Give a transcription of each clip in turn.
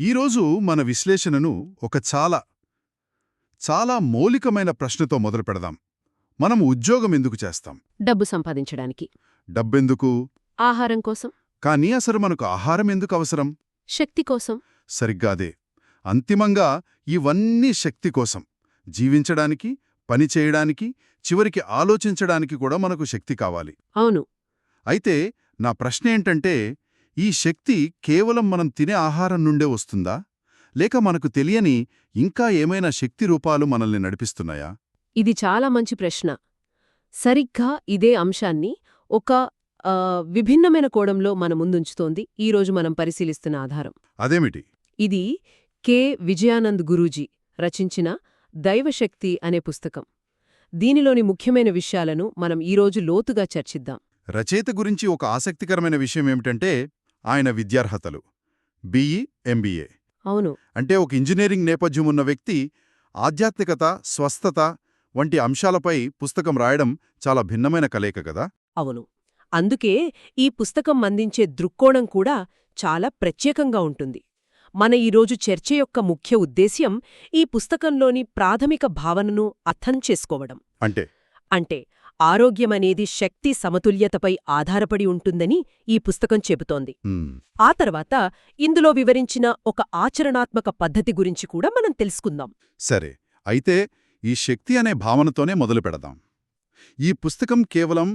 ఈరోజు మన విశ్లేషణను ఒక చాలా మౌలికమైన ప్రశ్నతో మొదలు పెడదాం. మనం ఉద్యోగం ఎందుకు చేస్తాం? డబ్బు సంపాదించడానికి. డబ్బెందుకు? ఆహారం కోసం. కానీ అసలు మనకు ఆహారం ఎందుకు అవసరం? శక్తి కోసం. సరిగ్గా అదే. అంతిమంగా ఇవన్నీ శక్తి కోసం. జీవించడానికి, పని చేయడానికి, చివరికి ఆలోచించడానికి కూడా మనకు శక్తి కావాలి. అవును. అయితే నా ప్రశ్న ఏంటంటే, ఈ శక్తి కేవలం మనం తినే ఆహారం నుండే వస్తుందా? లేక మనకు తెలియని ఇంకా ఏమైనా శక్తి రూపాలు మనల్ని నడిపిస్తున్నాయా? ఇది చాలా మంచి ప్రశ్న. సరిగ్గా ఇదే అంశాన్ని ఒక విభిన్నమైన కోణంలో మన ముందుంచుతోంది ఈరోజు మనం పరిశీలిస్తున్న ఆధారం. అదేమిటి? ఇది కె. విజయానంద్ గురూజీ రచించిన దైవశక్తి అనే పుస్తకం. దీనిలోని ముఖ్యమైన విషయాలను మనం ఈరోజు లోతుగా చర్చిద్దాం. రచయిత గురించి ఒక ఆసక్తికరమైన విషయం ఏమిటంటే, ఆయన విద్యార్హతలు బిఈ, ఎంబీఏ. అవును. అంటే ఒక ఇంజనీరింగ్ నేపథ్యం ఉన్న వ్యక్తి ఆధ్యాత్మికత, స్వస్థత వంటి అంశాలపై పుస్తకం రాయడం చాలా భిన్నమైన కలయిక కదా? అవును. అందుకే ఈ పుస్తకం అందించే దృక్కోణం కూడా చాలా ప్రత్యేకంగా ఉంటుంది. మన ఈరోజు చర్చ యొక్క ముఖ్య ఉద్దేశ్యం ఈ పుస్తకంలోని ప్రాథమిక భావనను అర్థం చేసుకోవడం. అంటే ఆరోగ్యమనేది శక్తి సమతుల్యతపై ఆధారపడి ఉంటుందని ఈ పుస్తకం చెబుతోంది. ఆ తర్వాత ఇందులో వివరించిన ఒక ఆచరణాత్మక పద్ధతి గురించి కూడా మనం తెలుసుకుందాం. సరే, అయితే ఈ శక్తి అనే భావనతోనే మొదలు పెడదాం. ఈ పుస్తకం కేవలం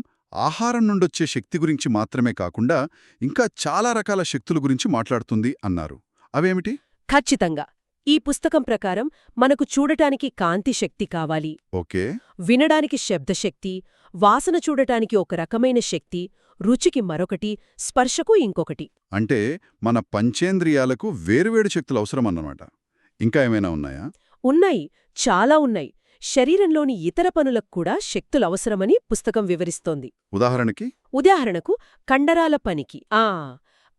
ఆహారం నుండొచ్చే శక్తి గురించి మాత్రమే కాకుండా ఇంకా చాలా రకాల శక్తుల గురించి మాట్లాడుతుంది అన్నారు. అవేమిటి? ఖచ్చితంగా. ఈ పుస్తకం ప్రకారం మనకు చూడటానికి కాంతి శక్తి కావాలి. ఓకే. వినడానికి శబ్దశక్తి, వాసన చూడటానికి ఒక రకమైన శక్తి, రుచికి మరొకటి, స్పర్శకు ఇంకొకటి. అంటే మన పంచేంద్రియాలకు వేరువేరు శక్తులు అవసరమన్నమాట. ఇంకా ఏమైనా ఉన్నాయా? ఉన్నాయి, చాలా ఉన్నాయి. శరీరంలోని ఇతర పనులకు కూడా శక్తులవసరమని పుస్తకం వివరిస్తోంది. ఉదాహరణకు కండరాల పనికి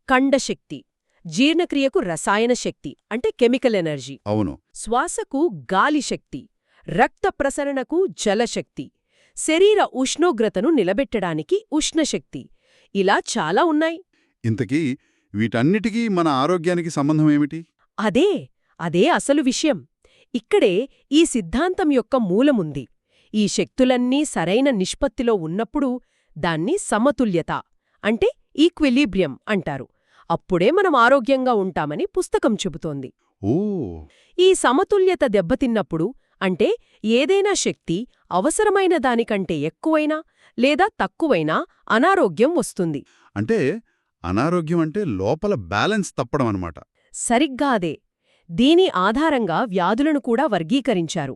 కండశక్తి, జీర్ణక్రియకు రసాయన శక్తి అంటే కెమికల్ ఎనర్జీ. అవును. శ్వాసకు గాలి శక్తి, రక్త ప్రసరణకు జలశక్తి, శరీర ఉష్ణోగ్రతను నిలబెట్టడానికి ఉష్ణశక్తి. ఇలా చాలా ఉన్నాయి. ఇంతకీ వీటన్నిటికీ మన ఆరోగ్యానికి సంబంధం ఏమిటి? అదే అసలు విషయం. ఇక్కడే ఈ సిద్ధాంతం యొక్క మూలముంది. ఈ శక్తులన్నీ సరైన నిష్పత్తిలో ఉన్నప్పుడు దాన్ని సమతుల్యత అంటే ఈక్విలిబ్రియం అంటారు. అప్పుడే మనం ఆరోగ్యంగా ఉంటామని పుస్తకం చెబుతోంది. ఈ సమతుల్యత దెబ్బతిన్నప్పుడు అంటే ఏదైనా శక్తి అవసరమైన దానికంటే ఎక్కువైనా లేదా తక్కువైనా అనారోగ్యం వస్తుంది. అంటే అనారోగ్యం అంటే లోపల బ్యాలెన్స్ తప్పడం అన్నమాట. సరిగ్గా అదే. దీని ఆధారంగా వ్యాధులను కూడా వర్గీకరించారు.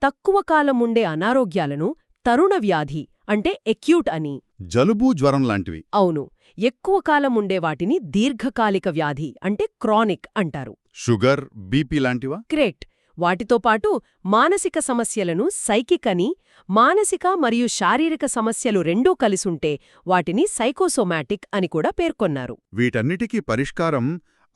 తక్కువ కాలం ఉండే అనారోగ్యాలను తరుణ వ్యాధి అంటే ఎక్యూట్ అని, జలుబు, జ్వరం లాంటివి. అవును. ఎక్కువ కాలం ఉండే వాటిని దీర్ఘకాలిక వ్యాధి అంటే క్రానిక్ అంటారు. షుగర్, బీపీ లాంటివా? కరెక్ట్. వాటితో పాటు మానసిక సమస్యలను సైకిక్ అని, మానసిక మరియు శారీరక సమస్యలు రెండూ కలిసుంటే వాటిని సైకోసోమాటిక్ అని కూడా పేర్కొన్నారు. వీటన్నిటికీ పరిష్కారం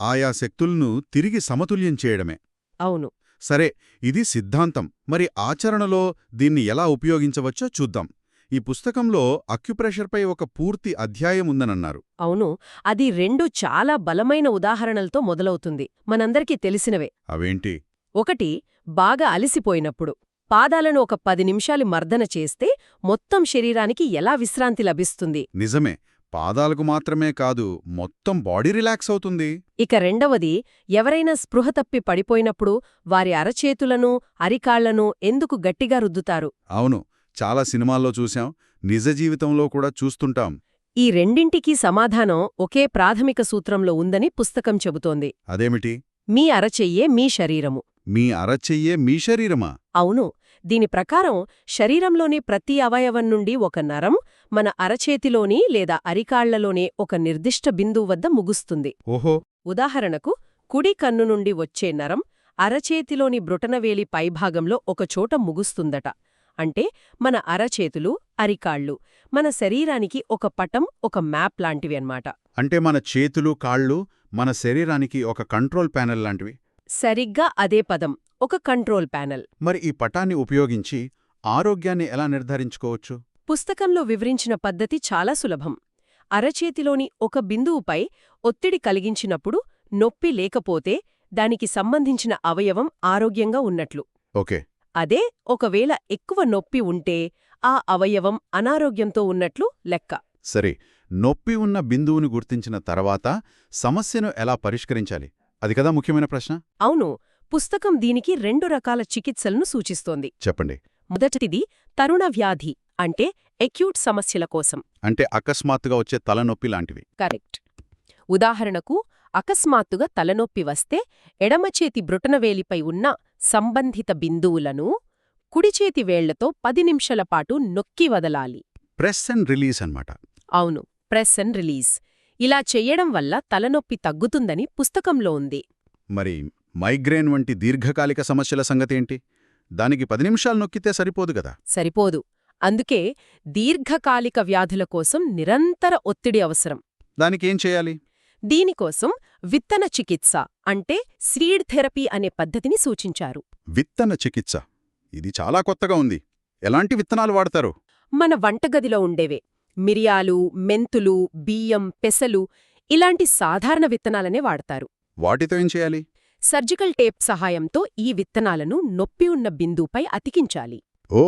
ఆయా శక్తులను తిరిగి సమతుల్యం చేయడమే. అవును. సరే, ఇది సిద్ధాంతం. మరి ఆచరణలో దీన్ని ఎలా ఉపయోగించవచ్చో చూద్దాం. ఈ పుస్తకంలో అక్యుప్రెషర్పై ఒక పూర్తి అధ్యాయం ఉందనన్నారు. అవును. అది 2 చాలా బలమైన ఉదాహరణలతో మొదలవుతుంది. మనందరికీ తెలిసినవే. అవేంటి? ఒకటి, బాగా అలసిపోయినప్పుడు పాదాలను ఒక 10 నిమిషాలు మర్దన చేస్తే మొత్తం శరీరానికి ఎలా విశ్రాంతి లభిస్తుంది. నిజమే. పాదాలకు మాత్రమే కాదు, మొత్తం బాడీ రిలాక్స్ అవుతుంది. ఇక రెండవది, ఎవరైనా స్పృహ తప్పి పడిపోయినప్పుడు వారి అరచేతులను, అరికాళ్లను ఎందుకు గట్టిగా రుద్దుతారు? అవును, చాలా సినిమాల్లో చూశాం, నిజ జీవితంలో కూడా చూస్తుంటాం. ఈ రెండింటికీ సమాధానం ఒకే ప్రాథమిక సూత్రంలో ఉందని పుస్తకం చెబుతోంది. అదేమిటి? మీ అరచెయ్యే మీ శరీరము. మీ అరచెయ్యే మీ శరీరమా? అవును. దీని ప్రకారం శరీరంలోని ప్రతి అవయవం నుండి ఒక నరం మన అరచేతిలోని లేదా అరికాళ్లలోనే ఒక నిర్దిష్ట బిందువు వద్ద ముగుస్తుంది. ఓహో. ఉదాహరణకు, కుడి కన్ను నుండి వచ్చే నరం అరచేతిలోని బ్రొటనవేలి పైభాగంలో ఒకచోట ముగుస్తుందట. అంటే మన అరచేతులు, అరికాళ్లు మన శరీరానికి ఒక పటం, ఒక మ్యాప్ లాంటివి అన్నమాట. అంటే మన చేతులు, కాళ్ళు మన శరీరానికి ఒక కంట్రోల్ ప్యానెల్ లాంటివి. సరిగ్గా అదే పదం, ఒక కంట్రోల్ ప్యానెల్. మరి ఈ పటాన్ని ఉపయోగించి ఆరోగ్యాన్ని ఎలా నిర్ధారించుకోవచ్చు? పుస్తకంలో వివరించిన పద్ధతి చాలా సులభం. అరచేతిలోని ఒక బిందువుపై ఒత్తిడి కలిగించినప్పుడు నొప్పి లేకపోతే దానికి సంబంధించిన అవయవం ఆరోగ్యంగా ఉన్నట్లు. ఓకే. అదే ఒకవేళ ఎక్కువ నొప్పి ఉంటే ఆ అవయవం అనారోగ్యంతో ఉన్నట్లు లెక్క. సరే, నొప్పి ఉన్న బిందువుని గుర్తించిన తర్వాత సమస్యను ఎలా పరిష్కరించాలి? అది కదా ముఖ్యమైన ప్రశ్న. అవును, పుస్తకం దీనికి 2 రకాల చికిత్సలను సూచిస్తోంది. చెప్పండి. మొదటిది తరుణ వ్యాధి అంటే ఎక్యూట్ సమస్యల కోసం. అంటే అకస్మాత్తుగా వచ్చే తలనొప్పి లాంటివి. కరెక్ట్. ఉదాహరణకు అకస్మాత్తుగా తలనొప్పి వస్తే ఎడమచేతి బ్రొటనవేలిపై ఉన్న సంబంధిత బిందువులను కుడిచేతి వేళ్లతో 10 నిమిషాల పాటు నొక్కి వదలాలి. ప్రెస్ అండ్ రిలీజ్ అన్నమాట. అవును, ప్రెస్ అండ్ రిలీజ్. ఇలా చెయ్యడం వల్ల తలనొప్పి తగ్గుతుందని పుస్తకంలో ఉంది. మరి మైగ్రేన్ వంటి దీర్ఘకాలిక సమస్యల సంగతేంటి? దానికి 10 నిమిషాలు నొక్కితే సరిపోదు గదా. సరిపోదు. అందుకే దీర్ఘకాలిక వ్యాధుల కోసం నిరంతర ఒత్తిడి అవసరం. దానికేం చేయాలి? దీనికోసం విత్తన చికిత్స అంటే సీడ్ థెరపీ అనే పద్ధతిని సూచించారు. విత్తన చికిత్స. ఇది చాలా కొత్తగా ఉంది. ఎలాంటి విత్తనాలు వాడతారు? మన వంటగదిలో ఉండేవే మిరియాలు, మెంతులు, బియ్యం, పెసలు ఇలాంటి సాధారణ విత్తనాలనే వాడతారు. వాటితో ఏం చేయాలి? సర్జికల్ టేప్ సహాయంతో ఈ విత్తనాలను నొప్పి ఉన్న బిందుపై అతికించాలి. ఓ!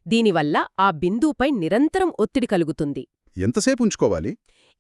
దీనివల్ల ఆ బిందుపై నిరంతరం ఒత్తిడి కలుగుతుంది. ఎంతసేపు ఉంచుకోవాలి?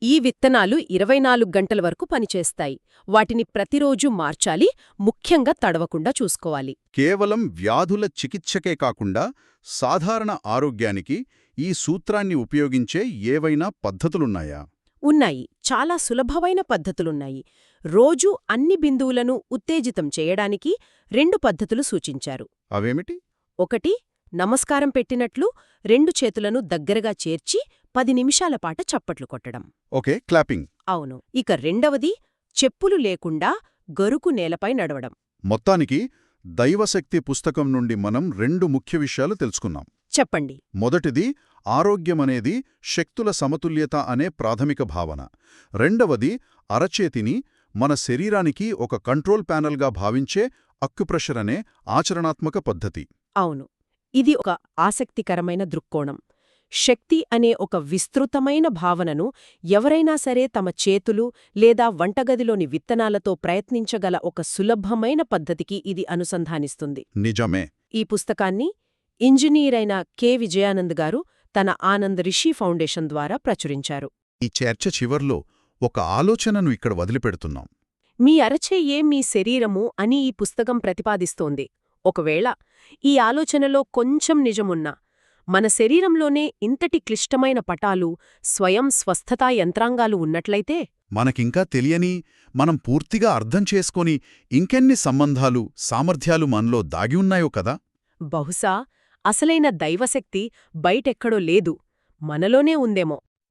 ఈ విత్తనాలు 24 గంటల వరకు పనిచేస్తాయి. వాటిని ప్రతిరోజూ మార్చాలి, ముఖ్యంగా తడవకుండా చూసుకోవాలి. కేవలం వ్యాధుల చికిత్సకే కాకుండా సాధారణ ఆరోగ్యానికి ఈ సూత్రాన్ని ఉపయోగించే ఏవైనా పద్ధతులున్నాయా? ఉన్నాయి, చాలా సులభమైన పద్ధతులున్నాయి. రోజూ అన్ని బిందువులను ఉత్తేజితం చేయడానికి 2 పద్ధతులు సూచించారు. అవేమిటి? ఒకటి, నమస్కారం పెట్టినట్లు 2 చేతులను దగ్గరగా చేర్చి 10 నిమిషాల పాటు చప్పట్లు కొట్టడం. Okay, clapping. అవును. ఇక రెండవది, చెప్పులు లేకుండా గరుకు నేలపై నడవడం. మొత్తానికి దైవశక్తి పుస్తకం నుండి మనం 2 ముఖ్య విషయాలు తెలుసుకున్నాం. చెప్పండి. మొదటిది, ఆరోగ్యమనేది శక్తుల సమతుల్యత అనే ప్రాథమిక భావన. రెండవది, అరచేతిని మన శరీరానికి ఒక కంట్రోల్ ప్యానల్గా భావించే అక్యుప్రెషర్ అనే ఆచరణాత్మక పద్ధతి. అవును, ఇది ఒక ఆసక్తికరమైన దృక్కోణం. శక్తి అనే ఒక విస్తృతమైన భావనను ఎవరైనా సరే తమ చేతులు లేదా వంటగదిలోని విత్తనాలతో ప్రయత్నించగల ఒక సులభమైన పద్ధతికి ఇది అనుసంధానిస్తుంది. నిజమే. ఈ పుస్తకాన్ని ఇంజనీర్ అయిన కె. విజయానంద్ గారు తన ఆనంద్ రిషి ఫౌండేషన్ ద్వారా ప్రచురించారు. ఈ చర్చ చివర్లో ఒక ఆలోచనను ఇక్కడ వదిలిపెడుతున్నాం. మీ అరచేయే మీ శరీరము అని ఈ పుస్తకం ప్రతిపాదిస్తోంది. ఒకవేళ ఈ ఆలోచనలో కొంచెం నిజమున్నా, మన శరీరంలోనే ఇంతటి క్లిష్టమైన పటాలు, స్వయం స్వస్థతా యంత్రాంగాలు ఉన్నట్లయితే మనకింకా తెలియని, మనం పూర్తిగా అర్థం చేసుకొని ఇంకెన్ని సంబంధాలు, సామర్థ్యాలు మనలో దాగి ఉన్నాయో కదా. బహుశా అసలైన దైవశక్తి బయటెక్కడో లేదు, మనలోనే ఉందేమో.